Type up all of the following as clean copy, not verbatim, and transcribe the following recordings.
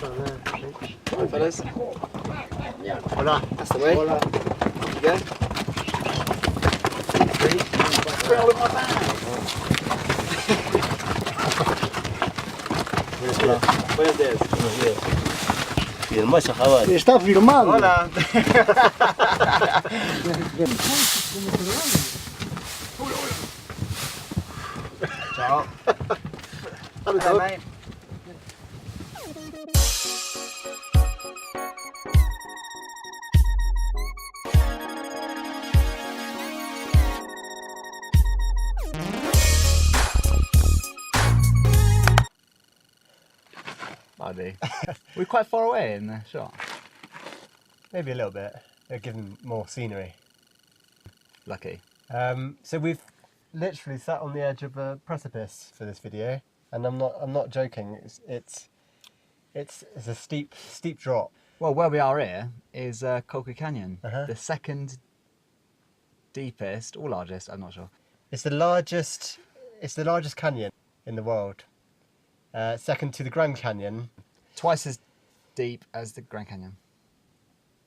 Hi, fellas. Hola. That's the way. Hola. You go. Buenos días. Y el macho jabal. Está firmando. Hola. Ciao. Hello, mate. We're quite far away in the shot. Maybe a little bit. They're giving more scenery. Lucky. So we've literally sat on the edge of a precipice for this video, and I'm not joking. It's a steep drop. Well, where we are here is Colquitt Canyon, Uh-huh. the second deepest or largest. I'm not sure. It's the largest canyon in the world. Second to the Grand Canyon. Twice as deep as the Grand Canyon.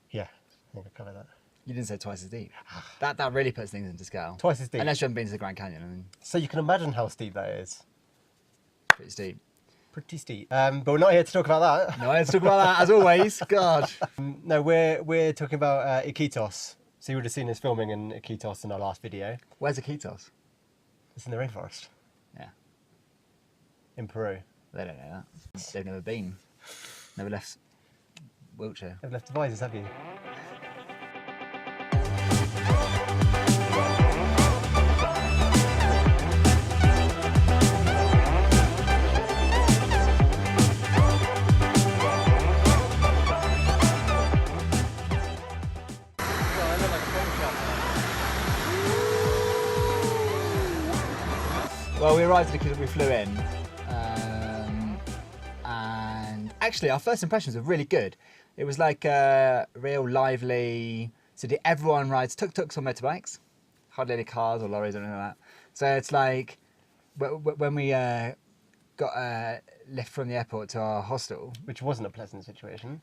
Yeah, I think I covered that. You didn't say twice as deep. That really puts things into scale. Twice as deep. Unless you haven't been to the Grand Canyon. I mean, So you can imagine how steep that is. pretty steep. Pretty steep. But we're not here to talk about that. No, let's talk about that as always. God. No, we're talking about Iquitos. So you would have seen us filming in Iquitos in our last video. Where's Iquitos? It's in the rainforest Yeah, in Peru. they don't know that. They've never been. Never left Wiltshire. You've left devices, have you? Well, we arrived at Iquitos, we flew in, and actually our first impressions were really good. It was like a real lively city. Everyone rides tuk-tuks or motorbikes, hardly any cars or lorries or anything like that. So it's like when we got a lift from the airport to our hostel, Which wasn't a pleasant situation.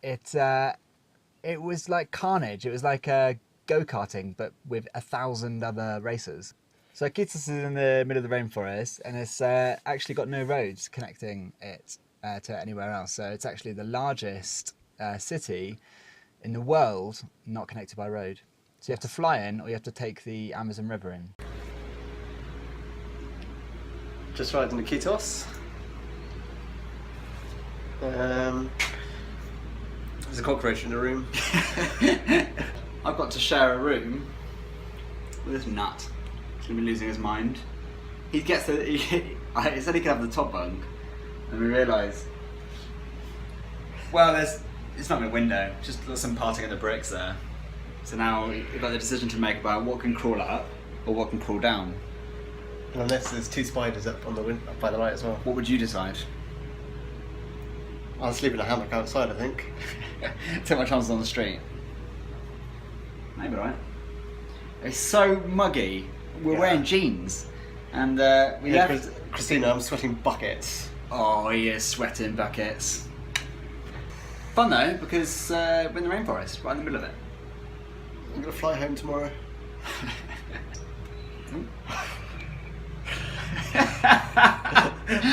it was like carnage. It was like go-karting, but with 1,000 other racers. So Iquitos is in the middle of the rainforest, and it's actually got no roads connecting it to anywhere else. So it's actually the largest city in the world not connected by road. So you have to fly in, or you have to take the Amazon River in. Just arrived in Iquitos. There's a cockroach in the room. I've got to share a room with this nut. He's gonna be losing his mind. He gets he said he could have the top bunk, and we realised, well, it's not a window, just some parting of the bricks there. So now we've got the decision to make about what can crawl up or what can crawl down. And on this, there's 2 spiders up on the up by the light as well. What would you decide? I'll sleep in a hammock outside, I think. Take my chances on the street. Maybe right. It's so muggy. We're Yeah. wearing jeans, and we Yeah, left. Christina, I'm sweating buckets. Oh, he is sweating buckets. Fun though, because we're in the rainforest, right in the middle of it. I'm gonna fly home tomorrow.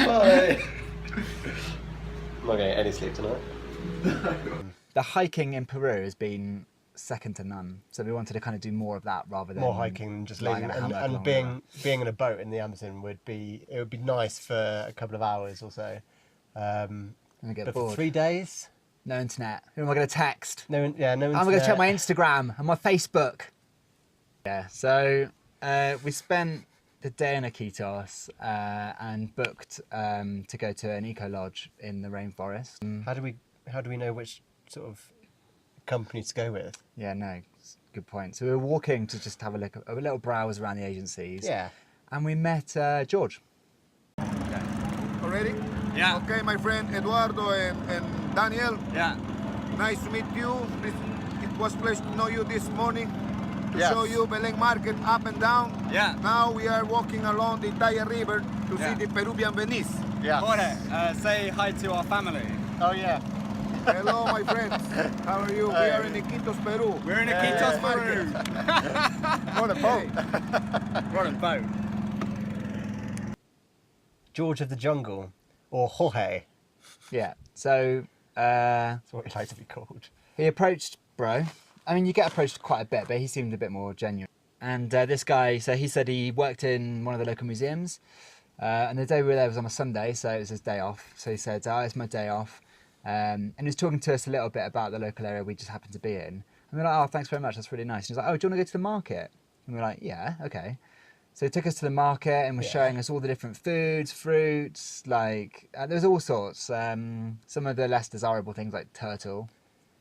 Bye. I'm not getting any sleep tonight. The hiking in Peru has been second to none, so we wanted to kind of do more of that rather than More hiking than just lying leaving, in a hammock and along being in a boat in the Amazon would be nice for a couple of hours or so. and get But bored. for 3 days, No internet. Who am I going to text? no I'm going to check my Instagram and my Facebook. Yeah, so we spent the day in Iquitos and booked to go to an eco lodge in the rainforest. How do we know which sort of company to go with? Yeah, no, it's a good point. So we were walking to just have a little browse around the agencies. Yeah. And we met George. Already? Yeah. Okay, my friend Eduardo and Daniel. Yeah. Nice to meet you. It was a pleasure to know you this morning. To Yes. show you Belén Market up and down. Yeah. Now we are walking along the entire river to Yeah. see the Peruvian Venice. Yeah. Jorge, say hi to our family. Oh yeah. Hello, my friends. How are you? We are in Iquitos, Peru. We're in Iquitos, Peru. What a boat. We're on a boat. George of the Jungle, or Jorge. Yeah. So That's what he likes to be called. he approached Bro. I mean, you get approached quite a bit, but he seemed a bit more genuine. And this guy, so he said he worked in one of the local museums. And the day we were there was on a Sunday, so it was his day off. So he said, "Oh, it's my day off." And he was talking to us a little bit about the local area we just happened to be in. And we're like, "Oh, thanks very much. That's really nice." And he's like, "Oh, do you want to go to the market?" And we're like, "Yeah, okay." So he took us to the market and was showing us all the different foods, fruits, like there was all sorts. Some of the less desirable things like turtle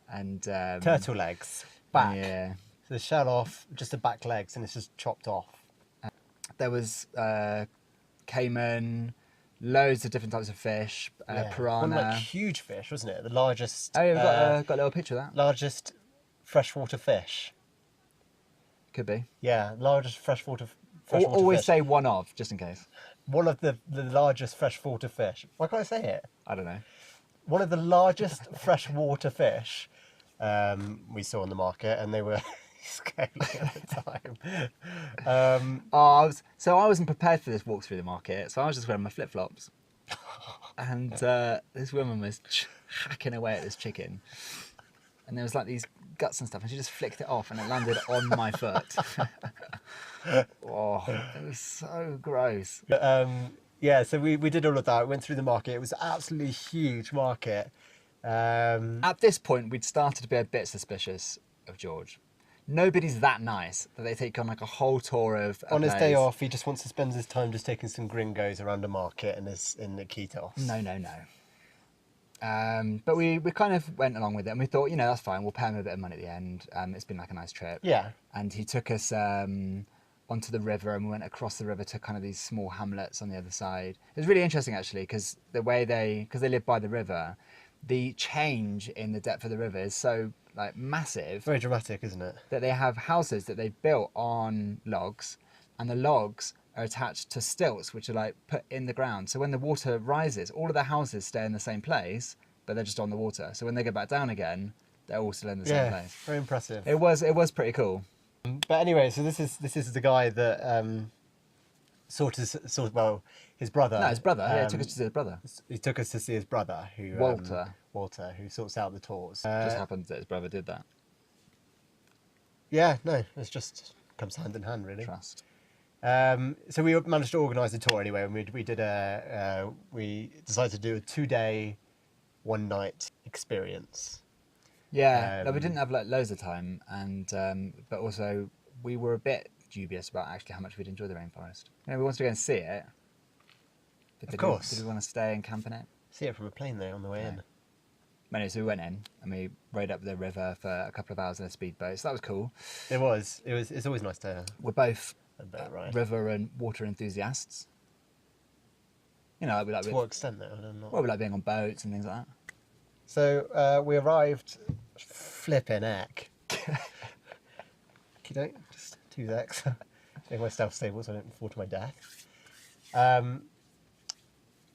and Turtle legs, back. Yeah. So the shell off, just the back legs, and it's just chopped off. There was caiman, loads of different types of fish, piranha. One like huge fish, wasn't it? The largest. Oh, yeah, we've got a little picture of that. Largest freshwater fish. Could be. Yeah, largest freshwater Always fish. say one of, just in case. One of the largest freshwater fish. Why can't I say it? I don't know. One of the largest freshwater fish we saw on the market, and they were scaly at the time. I wasn't prepared for this walk through the market, so I was just wearing my flip flops, and this woman was hacking away at this chicken, and there was like these guts and stuff, and she just flicked it off, and it landed on my foot. Oh, it was so gross. Yeah, so we did all of that. We went through the market. It was an absolutely huge market. At this point, we'd started to be a bit suspicious of George. Nobody's that nice that they take on like a whole tour of a On his place. day off, he just wants to spend his time just taking some gringos around a market in Iquitos. No. But we kind of went along with it, and we thought, that's fine. We'll pay him a bit of money at the end. It's been like a nice trip. Yeah. And he took us onto the river, and we went across the river to kind of these small hamlets on the other side. It was really interesting actually, because they live by the river, the change in the depth of the river is so like massive. Very dramatic, isn't it? That they have houses that they've built on logs, and the logs are attached to stilts which are like put in the ground. So when the water rises, all of the houses stay in the same place, but they're just on the water. So when they go back down again, they're all still in the same place. Very impressive. It was pretty cool. But anyway, so this is the guy that his brother. No, his brother. Yeah, he took us to see his brother. He took us to see his brother, who Walter, who sorts out the tours. Just happens that his brother did that. Yeah, no, it's just comes hand in hand, really. Trust. So we managed to organise a tour anyway, and we decided to do a 2-day, 1-night experience. Yeah, we didn't have like loads of time, and but also we were a bit dubious about actually how much we'd enjoy the rainforest. We wanted to go and see it. But Of course. Did we want to stay and camp in it? See it from a plane though on the way in. Anyway, so we went in and we rode up the river for a couple of hours in a speedboat, so that was cool. It's always nice to. We're both right. river and water enthusiasts. To what extent though? I don't know. Well, we like being on boats and things like that. So we arrived, flipping heck. Just 2 secs. Make myself stable so I don't fall to my death.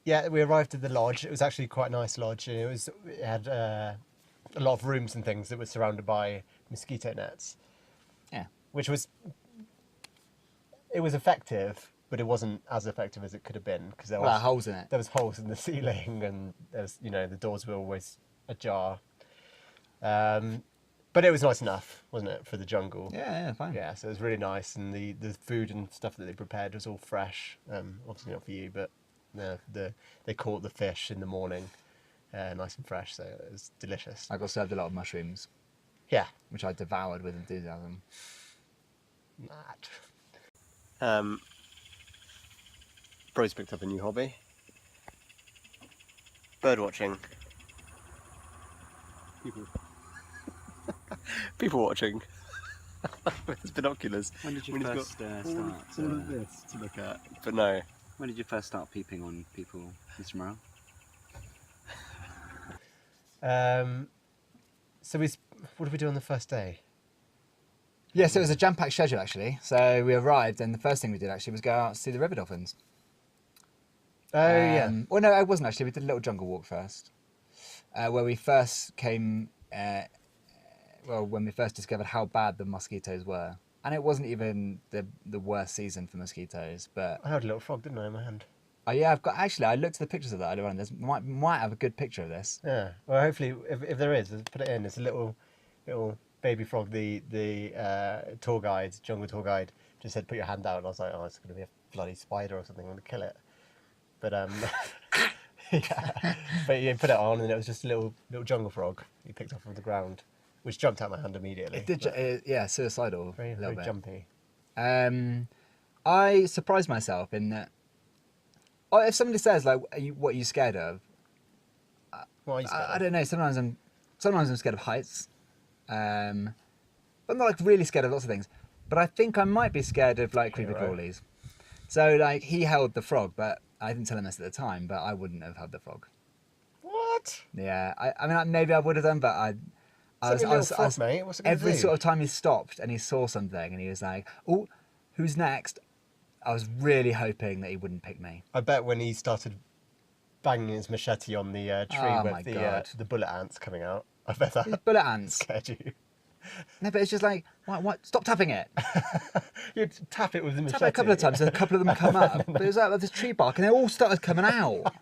Yeah, we arrived at the lodge. It was actually quite a nice lodge. And it had a lot of rooms and things that were surrounded by mosquito nets. Yeah. Which was effective, but it wasn't as effective as it could have been because there was holes in it. There was holes in the ceiling, and there was the doors were always ajar. But it was nice enough, wasn't it, for the jungle? Yeah, fine. Yeah, so it was really nice, and the food and stuff that they prepared was all fresh. Obviously not for you, but they caught the fish in the morning, nice and fresh, so it was delicious. I got served a lot of mushrooms. Yeah. Which I devoured with enthusiasm. Mad. Bro's picked up a new hobby. Bird watching. People watching. With his binoculars. When did you When he's first start? all of this to look at. But no. When did you first start peeping on people, Mr. Morrell? So what did we do on the first day? Yeah, so it was a jam-packed schedule actually. So we arrived, and the first thing we did actually was go out and see the river dolphins. Oh yeah. Well, no, I wasn't actually. We did a little jungle walk first, where we first came. When we first discovered how bad the mosquitoes were, and it wasn't even the worst season for mosquitoes. But I had a little frog, didn't I, in my hand? oh yeah, I've got actually. I looked at the pictures of that earlier on. There's might have a good picture of this. Yeah. Well, hopefully, if there is, put it in. It's a little baby frog. The tour guide, jungle tour guide, just said put your hand out, and I was like, oh, it's going to be a bloody spider or something. I'm going to kill it. But yeah. But you put it on, and it was just a little jungle frog you picked up from the ground, which jumped out my hand immediately. It did, yeah, suicidal. Very, a little very bit. jumpy. I surprised myself in that. Oh, if somebody says like, "What are you scared of?" What are you scared I of? don't know. Sometimes I'm scared of heights, but I'm not like really scared of lots of things. But I think I might be scared of like creepy right. crawlies. So like he held the frog, but I didn't tell him this at the time. But I wouldn't have held the frog. What? Yeah, I mean maybe I would have done, but I It's only a little frog, mate. What's it going to do? every sort of time he stopped and he saw something and he was like, "Oh, who's next?" I was really hoping that he wouldn't pick me. I bet when he started banging his machete on the tree Oh my with the God. the bullet ants coming out, I bet These that bullet ants. scared you. No, but it's just like, what? Stop tapping it. You'd tap it with the machete. Tap it a couple of times and a couple of them come up. But it was like this tree bark and they all started coming out.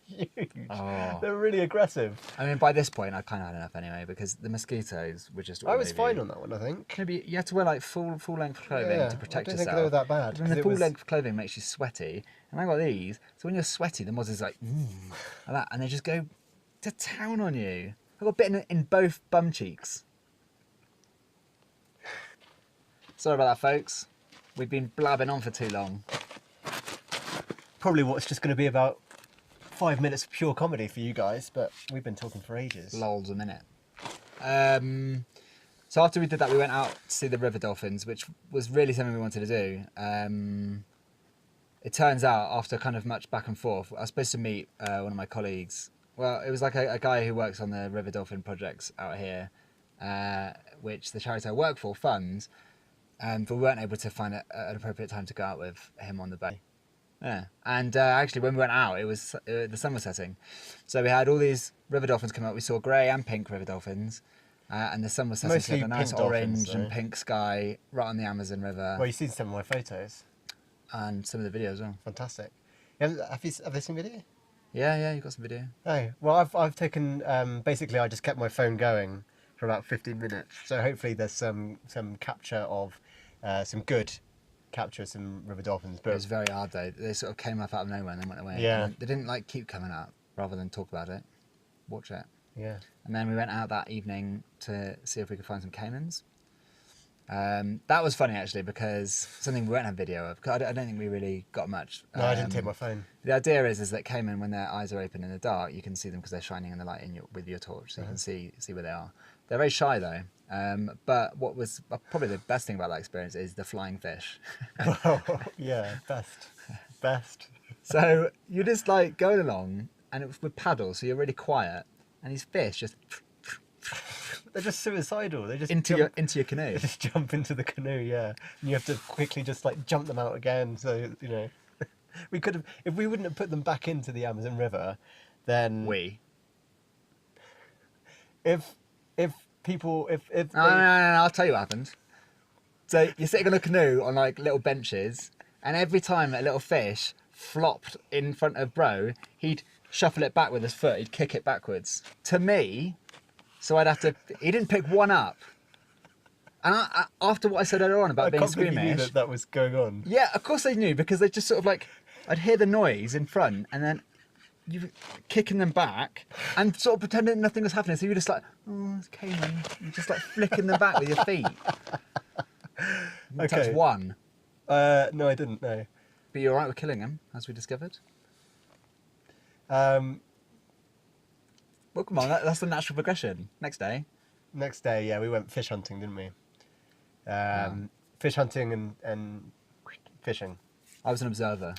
Huge. Oh. They're really aggressive. I mean, by this point, I kind of had enough anyway because the mosquitoes were just. I was fine on that one, I think. Maybe you have to wear like full length clothing Yeah, to protect I don't yourself. think they were that bad. But then 'cause the it full was- length clothing makes you sweaty, and I got these. So when you're sweaty, the moths is like, like that, and they just go to town on you. I got bitten in both bum cheeks. Sorry about that, folks. We've been blabbing on for too long. Probably what's just going to be about 5 minutes of pure comedy for you guys, but we've been talking for ages. Lols a minute. So after we did that, we went out to see the river dolphins, which was really something we wanted to do. It turns out, after kind of much back and forth, I was supposed to meet one of my colleagues. Well, it was like a guy who works on the river dolphin projects out here, which the charity I work for funds, but we weren't able to find an appropriate time to go out with him on the boat. Yeah, and actually when we went out, it was the sun was setting, so we had all these river dolphins come out. We saw grey and pink river dolphins, and the sun was setting. Mostly so we had a nice pink dolphins, orange and though. pink sky right on the Amazon River, Well, you've seen some of my photos. and some of the videos as well. Fantastic. Have they seen video? Yeah, you got some video. Oh, well, I've taken, basically I just kept my phone going for about 15 minutes. So hopefully there's some capture of, some good capture of some river dolphins. It But was very hard though. They sort of came up out of nowhere and then went away. Yeah. And they didn't like keep coming up rather than talk about it. Watch it. yeah. And then we went out that evening to see if we could find some caimans. That was funny actually because something we won't have video of. 'Cause I don't think we really got much. No, I didn't take my phone. The idea is that caiman, when their eyes are open in the dark, you can see them because they're shining in the light with your torch, so you can see where they are. They're very shy though. But what was probably the best thing about that experience is the flying fish. Yeah, best. So you're just like going along, and it was with paddles, so you're really quiet, and these fish just They're just suicidal. They just into your canoe. They just jump into the canoe, yeah. And you have to quickly just like jump them out again. So we could have, if we wouldn't have put them back into the Amazon River, then if people if No, I'll tell you what happened. So you're sitting on a canoe on like little benches, and every time a little fish flopped in front of Bro, he'd shuffle it back with his foot, he'd kick it backwards to me, so I'd have to. He didn't pick one up, and I after what I said earlier on about I being can't believe you knew squeamish, that was going on. yeah, of course they knew because they just sort of like I'd hear the noise in front, and then you kicking them back and sort of pretending nothing was happening. So you're just like, oh, it's caiman. You're just like flicking them back with your feet. You Okay. touched one, No, I didn't. No. but you're alright with killing them, as we discovered. Um, Well, come on, that's the natural progression. Next day. next day, yeah, we went fish hunting, didn't we? Fish hunting and fishing. I was an observer.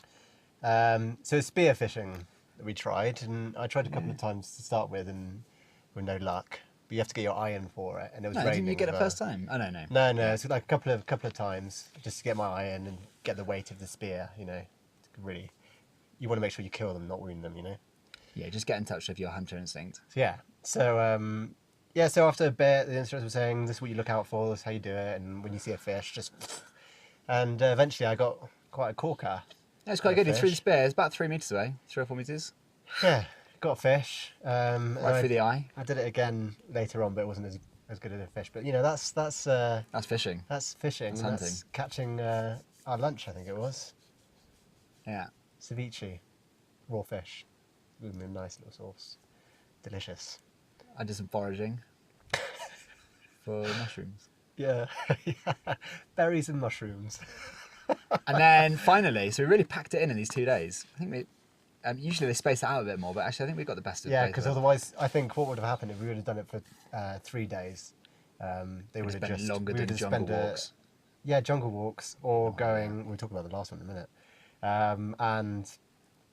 So spear fishing that we tried, and I tried a couple of times to start with, and with no luck. But you have to get your iron for it, and it was No, raining. didn't you get it as well. first time? Oh, no. No, it's like a couple of times just to get my iron and get the weight of the spear. To really you want to make sure you kill them, not wound them, you know. Yeah, just get in touch with your hunter instinct. So after a bit, the instructors were saying, this is what you look out for, this is how you do it, and when you see a fish, just... And eventually I got quite a corker. Yeah, it's quite good. He threw the spear. It's about 3 meters away, 3 or 4 meters. Yeah, got a fish. Right through the eye. I did it again later on, but it wasn't as good as a fish. But, you know, that's fishing. That's fishing. That's and hunting. That's catching our lunch, I think it was. Yeah. Ceviche. Raw fish. With a nice little sauce. Delicious. I did some foraging for mushrooms. Yeah. Berries and mushrooms. And then finally, so we really packed it in these 2 days. I think usually they space it out a bit more, but actually I think we got the best of both. Yeah, because otherwise I think what would have happened if we would have done it for 3 days, they would have spent just... longer we would doing have jungle spent walks. Yeah, jungle walks, or going... We'll talk about the last one in a minute.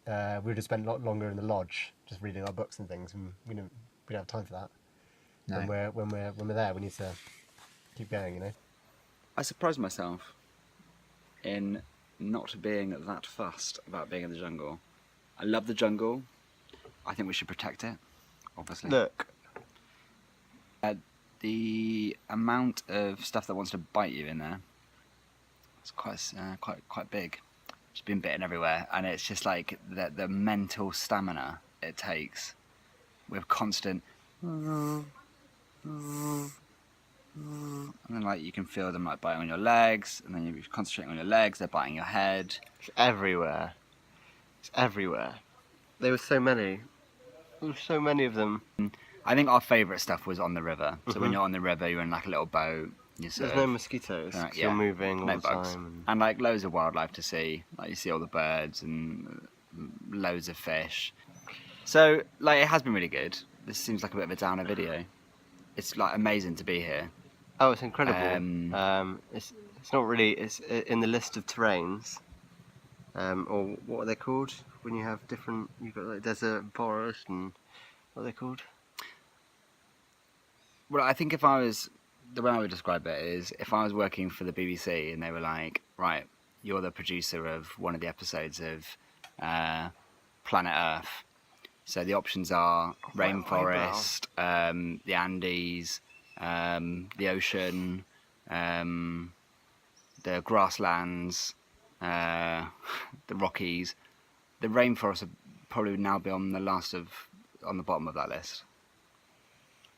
We would have spent a lot longer in the lodge, just reading our books and things, and we don't have time for that. No. When we're there, we need to keep going, you know. I surprised myself in not being that fussed about being in the jungle. I love the jungle. I think we should protect it, obviously. Look. The amount of stuff that wants to bite you in there is quite big. Just been bitten everywhere, and it's just like the mental stamina it takes with constant. And then like you can feel them like biting on your legs, and then you're concentrating on your legs, they're biting your head. It's everywhere. It's everywhere. There were so many. There were so many of them. I think our favourite stuff was on the river. So when you're on the river, you're in like a little boat. There's no mosquitoes, 'cause you're moving all no the bugs. time. And like loads of wildlife to see. Like you see all the birds and loads of fish. So like it has been really good. This seems like a bit of a downer video. It's like amazing to be here. Oh, it's incredible. It's not really. It's in the list of terrains, or what are they called when you have different? You've got like desert, forest, and what are they called? Well, I think the way I would describe it is if I was working for the BBC and they were like, right, you're the producer of one of the episodes of Planet Earth. So the options are rainforest, the Andes, the ocean, the grasslands, the Rockies. The rainforest would probably now be on the bottom of that list.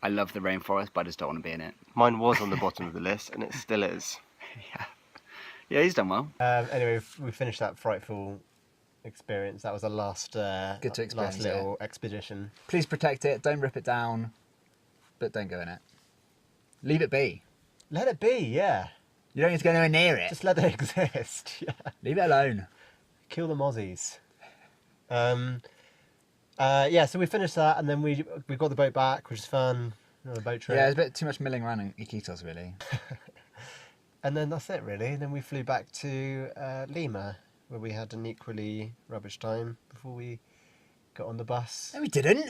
I love the rainforest, but I just don't want to be in it. Mine was on the bottom of the list, and it still is. Yeah, he's done well. Anyway, we finished that frightful experience. That was our last, Good to experience, last little expedition. Please protect it. Don't rip it down, but don't go in it. Leave it be. Let it be, yeah. You don't need to go anywhere near it. Just let it exist. Yeah. Leave it alone. Kill the mozzies. So we finished that, and then we got the boat back, which was fun. Another boat trip. Yeah, there's a bit too much milling around in Iquitos, really. And then that's it, really. And then we flew back to Lima, where we had an equally rubbish time before we got on the bus. No, we didn't.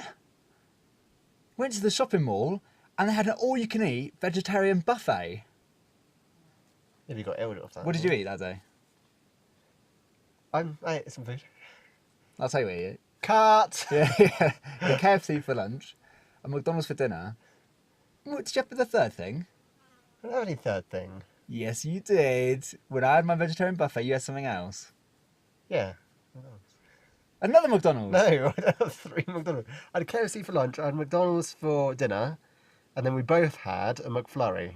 Went to the shopping mall, and they had an all-you-can-eat vegetarian buffet. Yeah, we got ill off that. What did you eat that day? I ate some food. I'll tell you what you ate. Cut! Yeah, the KFC for lunch, and McDonald's for dinner. What, did you have the third thing? I don't have any third thing. Yes, you did. When I had my vegetarian buffet, you had something else. Yeah. Another McDonald's? No, I don't have 3 McDonald's. I had KFC for lunch, I had McDonald's for dinner, and then we both had a McFlurry.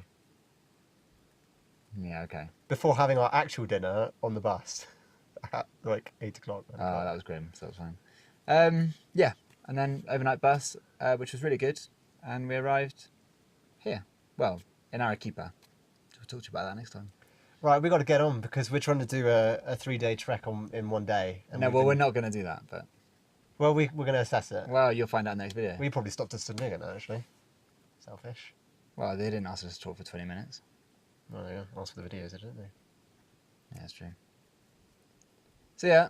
Yeah, okay. Before having our actual dinner on the bus at like 8 o'clock. Oh, that was grim, so that was fine. Yeah, and then overnight bus, which was really good, and we arrived here. Well, in Arequipa. We'll talk to you about that next time. Right, we got to get on because we're trying to do a 3-day trek in one day. And No, well, we're not going to do that, but... Well, we're going to assess it. Well, you'll find out next video. We probably stopped us to doing it now, actually. Selfish. Well, they didn't ask us to talk for 20 minutes. Oh, yeah. Ask for the videos, didn't they? Yeah, that's true. So, yeah.